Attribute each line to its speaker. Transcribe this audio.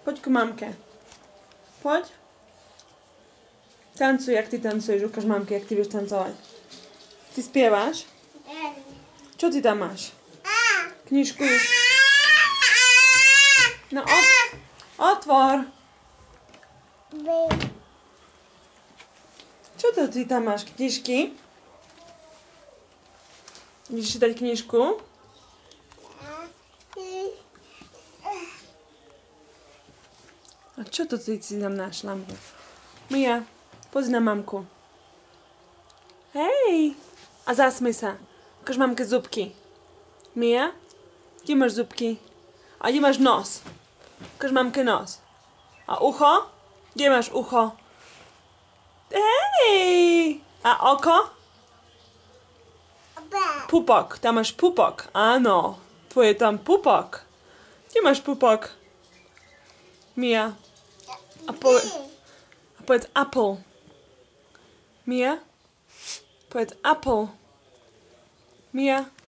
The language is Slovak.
Speaker 1: Poď ku mamke. Poď. Tancuj, jak ty tancuješ. Ukáž mamke, jak ty budeš tancovať. Ty spievaš? Čo ty tam máš? Knižku. No, otvor. Čo to ty tam máš? Knižky? Ideš čítať knižku? A čo to ty si tam našla? Mia, pozri na mamku. Hej! A zasmej sa. Ukáž mamke zubky. Mia, kde máš zubky? A kde máš nos? Ukáž mamke nos. A ucho? Kde máš ucho? Hej! A oko? Pupok. Tam máš pupok. Áno. Tvoje tam pupok. Kde máš pupok? Mia. A povedz apple. Mia? Povedz apple. Mia?